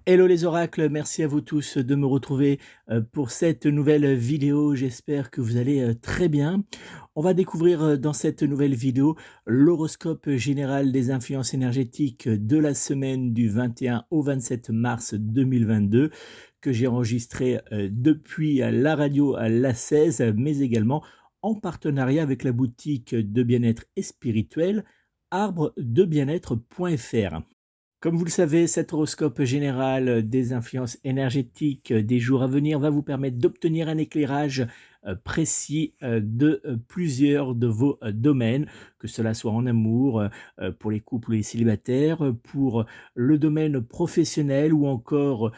Hello les oracles, merci à vous tous de me retrouver pour cette nouvelle vidéo. J'espère que vous allez très bien. On va découvrir dans cette nouvelle vidéo l'horoscope général des influences énergétiques de la semaine du 21 au 27 mars 2022 que j'ai enregistré depuis la radio à la 16, mais également en partenariat avec la boutique de bien-être et spirituel arbredebienêtre.fr. Comme vous le savez, cet horoscope général des influences énergétiques des jours à venir va vous permettre d'obtenir un éclairage précis de plusieurs de vos domaines, que cela soit en amour, pour les couples et les célibataires, pour le domaine professionnel ou encore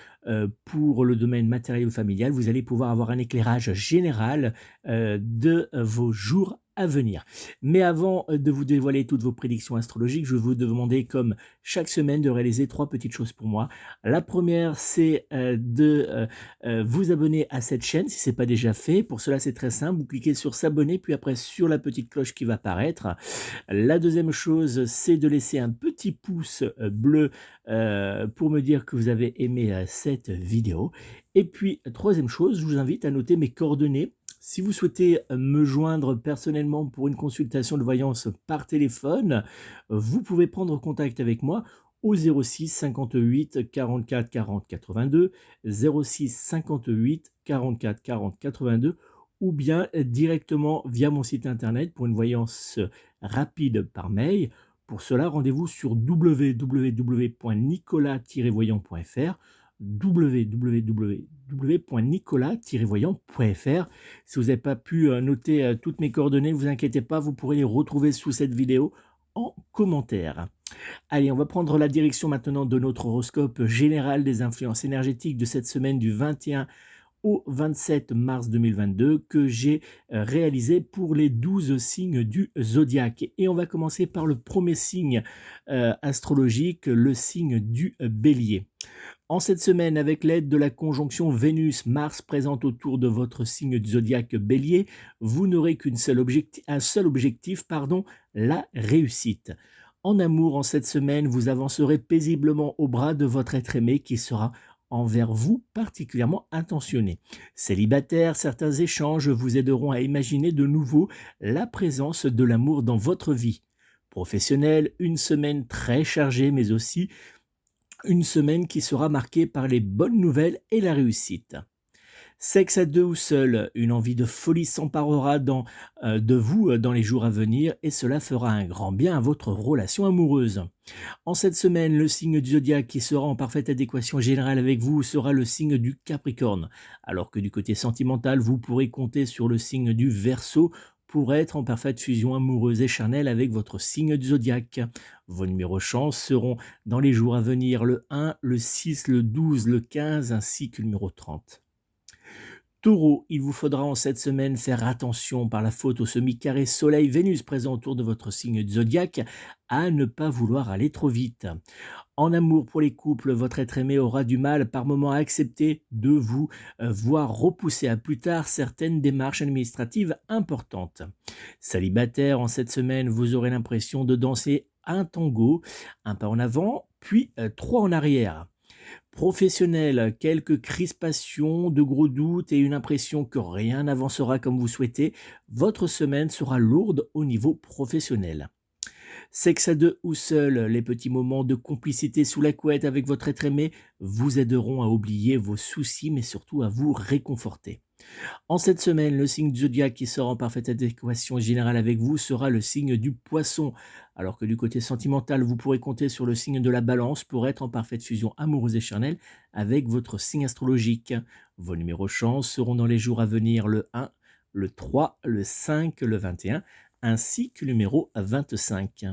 pour le domaine matériel ou familial. Vous allez pouvoir avoir un éclairage général de vos jours à venir. Mais avant de vous dévoiler toutes vos prédictions astrologiques, je vais vous demander, comme chaque semaine, de réaliser 3 petites choses pour moi. La première, c'est de vous abonner à cette chaîne si ce n'est pas déjà fait. Pour cela, c'est très simple. Vous cliquez sur s'abonner, puis après sur la petite cloche qui va apparaître. La deuxième chose, c'est de laisser un petit pouce bleu pour me dire que vous avez aimé cette vidéo. Et puis, troisième chose, je vous invite à noter mes coordonnées. Si vous souhaitez me joindre personnellement pour une consultation de voyance par téléphone, vous pouvez prendre contact avec moi au 06 58 44 40 82, 06 58 44 40 82, ou bien directement via mon site internet pour une voyance rapide par mail. Pour cela, rendez-vous sur www.nicolas-voyant.fr, www.nicolas-voyant.fr. Si vous n'avez pas pu noter toutes mes coordonnées, ne vous inquiétez pas, vous pourrez les retrouver sous cette vidéo en commentaire. Allez, on va prendre la direction maintenant de notre horoscope général des influences énergétiques de cette semaine du 21 au 27 mars 2022 que j'ai réalisé pour les 12 signes du zodiaque. Et on va commencer par le premier signe astrologique, le signe du bélier. En cette semaine, avec l'aide de la conjonction Vénus-Mars présente autour de votre signe du zodiaque bélier, vous n'aurez un seul objectif, la réussite. En amour, en cette semaine, vous avancerez paisiblement au bras de votre être aimé qui sera envers vous particulièrement intentionné. Célibataire, certains échanges vous aideront à imaginer de nouveau la présence de l'amour dans votre vie. Professionnel, une semaine très chargée, mais aussi une semaine qui sera marquée par les bonnes nouvelles et la réussite. Sexe à deux ou seul, une envie de folie s'emparera de vous dans les jours à venir et cela fera un grand bien à votre relation amoureuse. En cette semaine, le signe du zodiaque qui sera en parfaite adéquation générale avec vous sera le signe du Capricorne, alors que du côté sentimental, vous pourrez compter sur le signe du Verseau pour être en parfaite fusion amoureuse et charnelle avec votre signe du zodiaque. Vos numéros chance seront dans les jours à venir le 1, le 6, le 12, le 15 ainsi que le numéro 30. Taureau, il vous faudra en cette semaine faire attention par la faute au semi-carré Soleil-Vénus présent autour de votre signe du zodiaque à ne pas vouloir aller trop vite. En amour pour les couples, votre être aimé aura du mal par moment à accepter de vous voir repousser à plus tard certaines démarches administratives importantes. Célibataire, en cette semaine, vous aurez l'impression de danser un tango, un pas en avant, puis trois en arrière. Professionnel, quelques crispations, de gros doutes et une impression que rien n'avancera comme vous souhaitez, votre semaine sera lourde au niveau professionnel. Sexe à deux ou seul, les petits moments de complicité sous la couette avec votre être aimé vous aideront à oublier vos soucis mais surtout à vous réconforter. En cette semaine, le signe du zodiaque qui sera en parfaite adéquation générale avec vous sera le signe du poisson, alors que du côté sentimental, vous pourrez compter sur le signe de la balance pour être en parfaite fusion amoureuse et charnelle avec votre signe astrologique. Vos numéros chance seront dans les jours à venir le 1, le 3, le 5, le 21, ainsi que le numéro 25.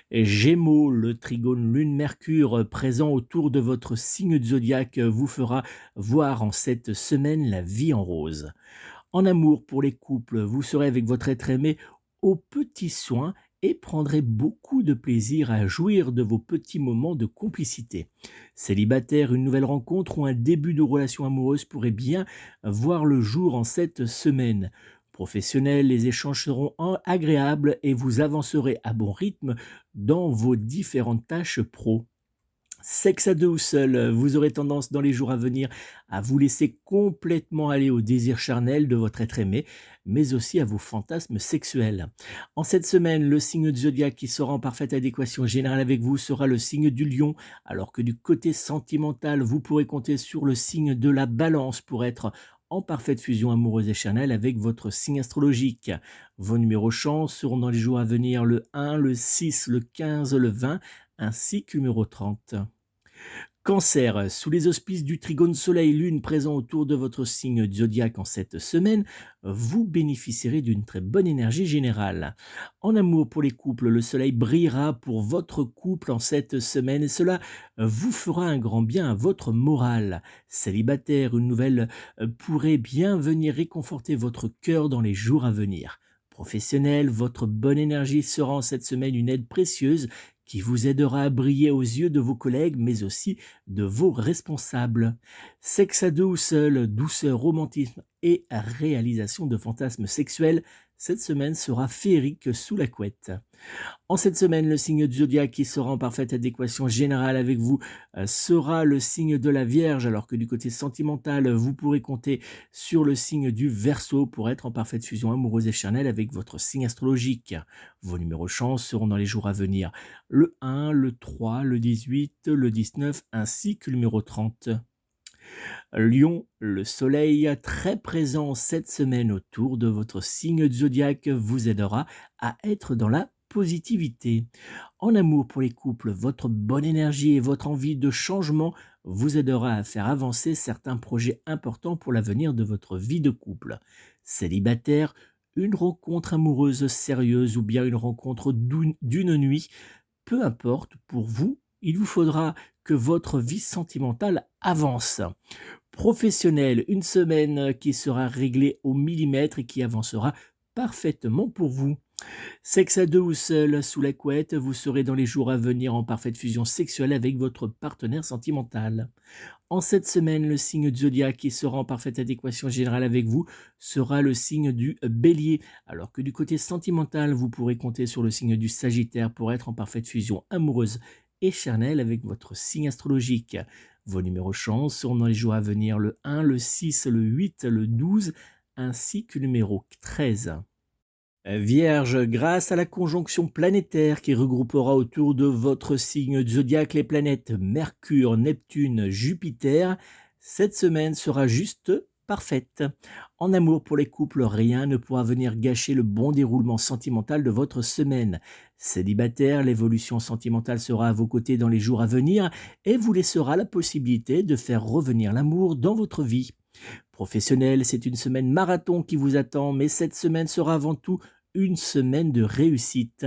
Gémeaux, le trigone Lune-Mercure présent autour de votre signe du zodiaque vous fera voir en cette semaine la vie en rose. En amour pour les couples, vous serez avec votre être aimé aux petits soins et prendrez beaucoup de plaisir à jouir de vos petits moments de complicité. Célibataire, une nouvelle rencontre ou un début de relation amoureuse pourrait bien voir le jour en cette semaine. Professionnel, les échanges seront agréables et vous avancerez à bon rythme dans vos différentes tâches pro. Sexe à deux ou seul, vous aurez tendance dans les jours à venir à vous laisser complètement aller au désir charnel de votre être aimé, mais aussi à vos fantasmes sexuels. En cette semaine, le signe du zodiaque qui sera en parfaite adéquation générale avec vous sera le signe du lion, alors que du côté sentimental, vous pourrez compter sur le signe de la balance pour être en parfaite fusion amoureuse et charnelle avec votre signe astrologique. Vos numéros chance seront dans les jours à venir le 1, le 6, le 15, le 20, ainsi que le numéro 30. Cancer, sous les auspices du trigone Soleil-Lune présent autour de votre signe zodiaque en cette semaine, vous bénéficierez d'une très bonne énergie générale. En amour pour les couples, le Soleil brillera pour votre couple en cette semaine et cela vous fera un grand bien à votre morale. Célibataire, une nouvelle pourrait bien venir réconforter votre cœur dans les jours à venir. Professionnel, votre bonne énergie sera en cette semaine une aide précieuse qui vous aidera à briller aux yeux de vos collègues, mais aussi de vos responsables. Sexe à deux ou seul, douceur, romantisme et réalisation de fantasmes sexuels, cette semaine sera féerique sous la couette. En cette semaine, le signe du zodiaque qui sera en parfaite adéquation générale avec vous sera le signe de la Vierge, alors que du côté sentimental, vous pourrez compter sur le signe du Verseau pour être en parfaite fusion amoureuse et charnelle avec votre signe astrologique. Vos numéros chance seront dans les jours à venir le 1, le 3, le 18, le 19 ainsi que le numéro 30. Lion, le soleil très présent cette semaine autour de votre signe du zodiaque vous aidera à être dans la positivité. En amour pour les couples, votre bonne énergie et votre envie de changement vous aidera à faire avancer certains projets importants pour l'avenir de votre vie de couple. Célibataire, une rencontre amoureuse sérieuse ou bien une rencontre d'une nuit, peu importe pour vous, il vous faudra que votre vie sentimentale avance. Professionnel, une semaine qui sera réglée au millimètre et qui avancera parfaitement pour vous. Sexe à deux ou seul, sous la couette, vous serez dans les jours à venir en parfaite fusion sexuelle avec votre partenaire sentimental. En cette semaine, le signe du zodiaque qui sera en parfaite adéquation générale avec vous sera le signe du bélier, alors que du côté sentimental, vous pourrez compter sur le signe du sagittaire pour être en parfaite fusion amoureuse et charnelle avec votre signe astrologique. Vos numéros chance seront dans les jours à venir le 1, le 6, le 8, le 12, ainsi que le numéro 13. Vierge, grâce à la conjonction planétaire qui regroupera autour de votre signe zodiaque les planètes Mercure, Neptune, Jupiter, cette semaine sera juste parfaite. En amour pour les couples, rien ne pourra venir gâcher le bon déroulement sentimental de votre semaine. Célibataire, l'évolution sentimentale sera à vos côtés dans les jours à venir et vous laissera la possibilité de faire revenir l'amour dans votre vie. Professionnel, c'est une semaine marathon qui vous attend, mais cette semaine sera avant tout une semaine de réussite.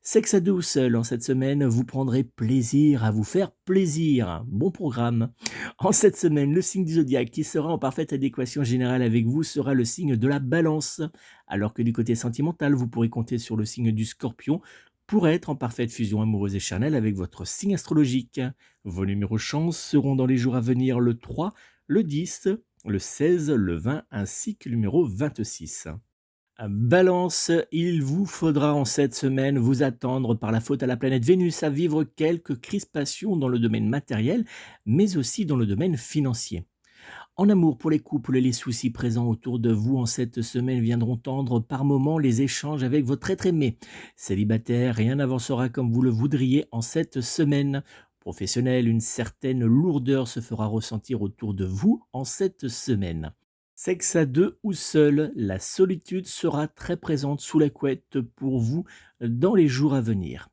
Sexe à deux ou seul, en cette semaine, vous prendrez plaisir à vous faire plaisir. Bon programme. En cette semaine, le signe du zodiaque qui sera en parfaite adéquation générale avec vous sera le signe de la balance, alors que du côté sentimental, vous pourrez compter sur le signe du scorpion pour être en parfaite fusion amoureuse et charnelle avec votre signe astrologique. Vos numéros chance seront dans les jours à venir le 3, le 10, le 16, le 20 ainsi que le numéro 26. Balance, il vous faudra en cette semaine vous attendre par la faute à la planète Vénus à vivre quelques crispations dans le domaine matériel, mais aussi dans le domaine financier. En amour pour les couples, les soucis présents autour de vous en cette semaine viendront tendre par moments les échanges avec votre être aimé. Célibataire, rien n'avancera comme vous le voudriez en cette semaine. Professionnel, une certaine lourdeur se fera ressentir autour de vous en cette semaine. Sexe à deux ou seul, la solitude sera très présente sous la couette pour vous dans les jours à venir.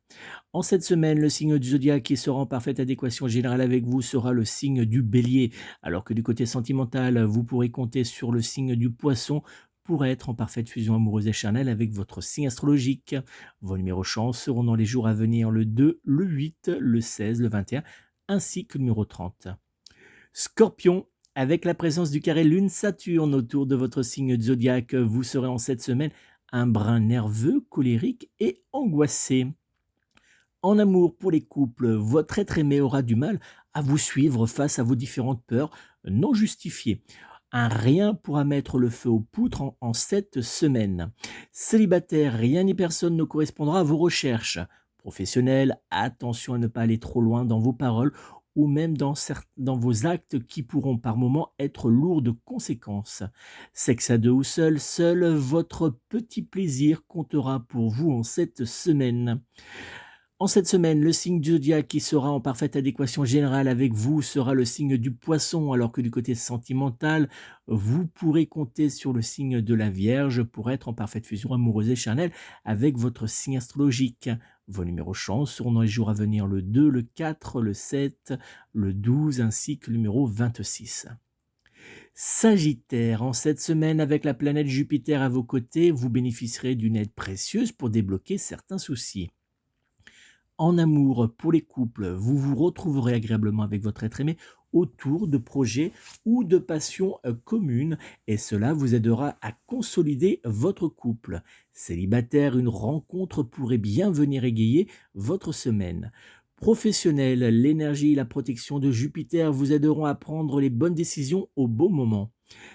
En cette semaine, le signe du zodiaque qui sera en parfaite adéquation générale avec vous sera le signe du bélier, alors que du côté sentimental, vous pourrez compter sur le signe du poisson pour être en parfaite fusion amoureuse et charnelle avec votre signe astrologique. Vos numéros chance seront dans les jours à venir le 2, le 8, le 16, le 21, ainsi que le numéro 30. Scorpion, avec la présence du carré Lune-Saturne autour de votre signe de zodiaque, vous serez en cette semaine un brin nerveux, colérique et angoissé. En amour pour les couples, votre être aimé aura du mal à vous suivre face à vos différentes peurs non justifiées. Un rien pourra mettre le feu aux poutres en cette semaine. Célibataire, rien ni personne ne correspondra à vos recherches. Professionnel, attention à ne pas aller trop loin dans vos paroles ou même dans vos actes qui pourront par moments être lourds de conséquences. Sexe à deux ou seul, seul votre petit plaisir comptera pour vous en cette semaine. En cette semaine, le signe du zodiaque qui sera en parfaite adéquation générale avec vous sera le signe du poisson, alors que du côté sentimental, vous pourrez compter sur le signe de la Vierge pour être en parfaite fusion amoureuse et charnelle avec votre signe astrologique. Vos numéros chance seront dans les jours à venir le 2, le 4, le 7, le 12 ainsi que le numéro 26. Sagittaire, en cette semaine avec la planète Jupiter à vos côtés, vous bénéficierez d'une aide précieuse pour débloquer certains soucis. En amour, pour les couples, vous vous retrouverez agréablement avec votre être aimé autour de projets ou de passions communes et cela vous aidera à consolider votre couple. Célibataire, une rencontre pourrait bien venir égayer votre semaine. Professionnel, l'énergie et la protection de Jupiter vous aideront à prendre les bonnes décisions au bon moment.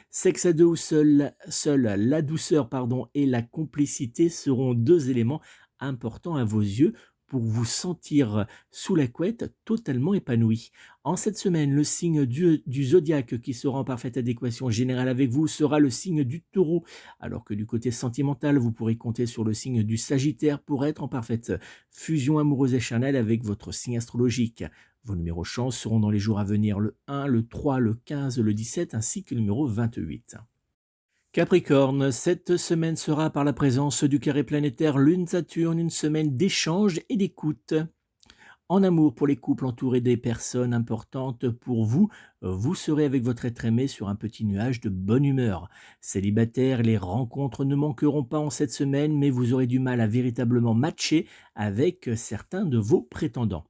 Sexe à deux ou seul la douceur et la complicité seront deux éléments importants à vos yeux pour vous sentir sous la couette totalement épanoui. En cette semaine, le signe du zodiaque qui sera en parfaite adéquation générale avec vous sera le signe du taureau, alors que du côté sentimental, vous pourrez compter sur le signe du sagittaire pour être en parfaite fusion amoureuse et charnelle avec votre signe astrologique. Vos numéros chance seront dans les jours à venir le 1, le 3, le 15, le 17 ainsi que le numéro 28. Capricorne, cette semaine sera par la présence du carré planétaire Lune-Saturne une semaine d'échange et d'écoute. En amour pour les couples entourés des personnes importantes pour vous, vous serez avec votre être aimé sur un petit nuage de bonne humeur. Célibataire, les rencontres ne manqueront pas en cette semaine, mais vous aurez du mal à véritablement matcher avec certains de vos prétendants.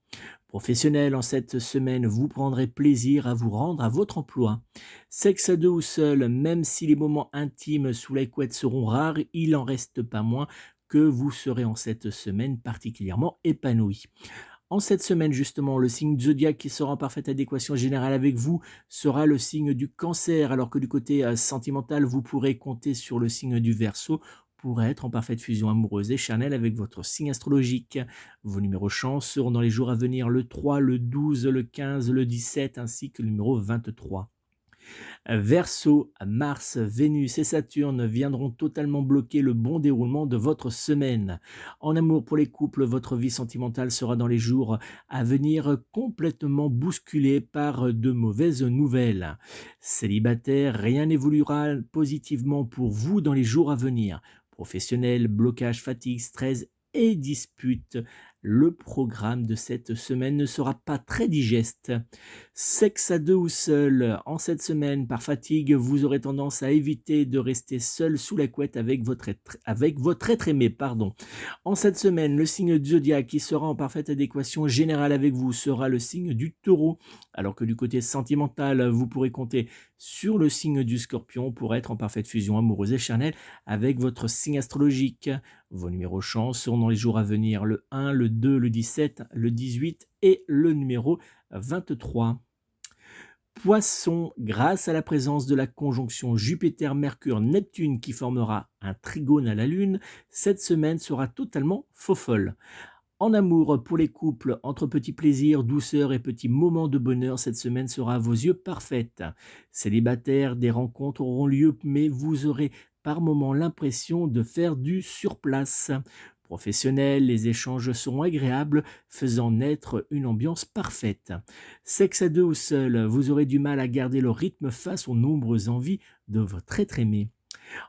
Professionnel, en cette semaine, vous prendrez plaisir à vous rendre à votre emploi. Sexe à deux ou seul, même si les moments intimes sous la couette seront rares, il n'en reste pas moins que vous serez en cette semaine particulièrement épanoui. En cette semaine, justement, le signe zodiaque qui sera en parfaite adéquation générale avec vous sera le signe du Cancer, alors que du côté sentimental, vous pourrez compter sur le signe du Verseau pour être en parfaite fusion amoureuse et charnelle avec votre signe astrologique. Vos numéros chance seront dans les jours à venir le 3, le 12, le 15, le 17 ainsi que le numéro 23. Verseau, Mars, Vénus et Saturne viendront totalement bloquer le bon déroulement de votre semaine. En amour pour les couples, votre vie sentimentale sera dans les jours à venir complètement bousculée par de mauvaises nouvelles. Célibataire, rien n'évoluera positivement pour vous dans les jours à venir. Professionnel, blocage, fatigue, stress et disputes. Le programme de cette semaine ne sera pas très digeste. Sexe à deux ou seul, en cette semaine, par fatigue, vous aurez tendance à éviter de rester seul sous la couette avec votre être aimé. En cette semaine, le signe du zodiaque qui sera en parfaite adéquation générale avec vous sera le signe du taureau, alors que du côté sentimental, vous pourrez compter sur le signe du scorpion pour être en parfaite fusion amoureuse et charnelle avec votre signe astrologique. Vos numéros chance seront dans les jours à venir le 1, le 2, le 17, le 18 et le numéro 23. Poisson, grâce à la présence de la conjonction Jupiter-Mercure-Neptune qui formera un trigone à la Lune, cette semaine sera totalement faux-folle. En amour, pour les couples, entre petits plaisirs, douceur et petits moments de bonheur, cette semaine sera à vos yeux parfaite. Célibataire, des rencontres auront lieu, mais vous aurez par moments l'impression de faire du surplace. Professionnel, les échanges seront agréables, faisant naître une ambiance parfaite. Sexe à deux ou seul, vous aurez du mal à garder le rythme face aux nombreuses envies de votre être aimé.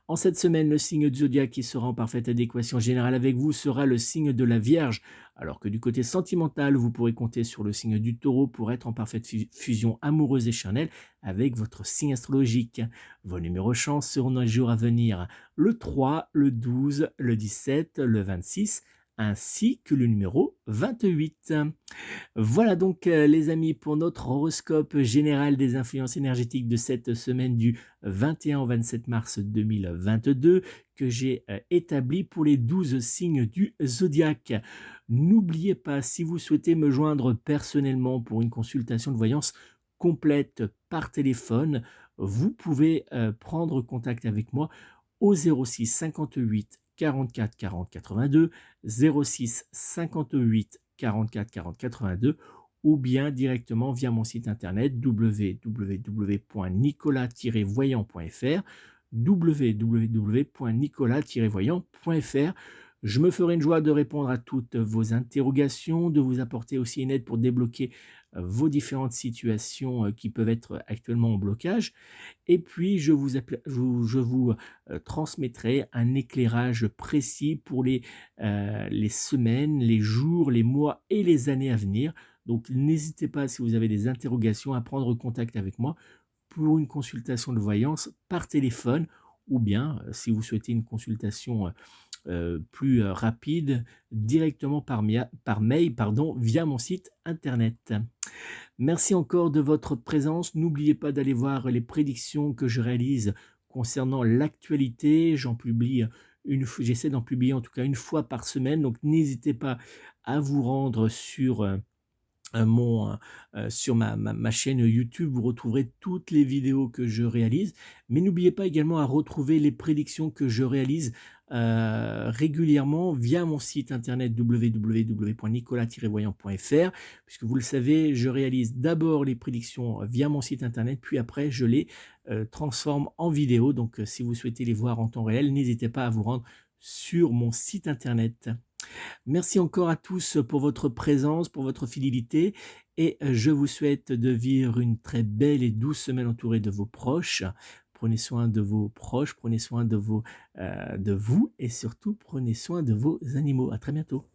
En cette semaine, le signe du zodiaque qui sera en parfaite adéquation générale avec vous sera le signe de la Vierge, alors que du côté sentimental, vous pourrez compter sur le signe du Taureau pour être en parfaite fusion amoureuse et charnelle avec votre signe astrologique. Vos numéros chance seront dans les jours à venir le 3, le 12, le 17, le 26 ainsi que le numéro 28. Voilà donc les amis pour notre horoscope général des influences énergétiques de cette semaine du 21 au 27 mars 2022 que j'ai établi pour les 12 signes du zodiaque. N'oubliez pas, si vous souhaitez me joindre personnellement pour une consultation de voyance complète par téléphone, vous pouvez prendre contact avec moi au 06 58 44 40 82, 06 58 44 40 82 ou bien directement via mon site internet www.nicolas-voyant.fr www.nicolas-voyant.fr. Je me ferai une joie de répondre à toutes vos interrogations, de vous apporter aussi une aide pour débloquer vos différentes situations qui peuvent être actuellement en blocage. Et puis, je vous transmettrai un éclairage précis pour les semaines, les jours, les mois et les années à venir. Donc, n'hésitez pas, si vous avez des interrogations, à prendre contact avec moi pour une consultation de voyance par téléphone ou bien, si vous souhaitez une consultation plus rapide, directement par mail, via mon site internet. Merci encore de votre présence. N'oubliez pas d'aller voir les prédictions que je réalise concernant l'actualité. J'essaie d'en publier en tout cas une fois par semaine. Donc n'hésitez pas à vous rendre sur ma chaîne YouTube. Vous retrouverez toutes les vidéos que je réalise. Mais n'oubliez pas également à retrouver les prédictions que je réalise régulièrement via mon site internet www.nicolas-voyant.fr, puisque vous le savez, je réalise d'abord les prédictions via mon site internet, puis après je les transforme en vidéo. Donc si vous souhaitez les voir en temps réel, n'hésitez pas à vous rendre sur mon site internet. Merci encore à tous pour votre présence, pour votre fidélité et je vous souhaite de vivre une très belle et douce semaine entourée de vos proches. Prenez soin de vos proches, prenez soin de vous et surtout prenez soin de vos animaux. À très bientôt.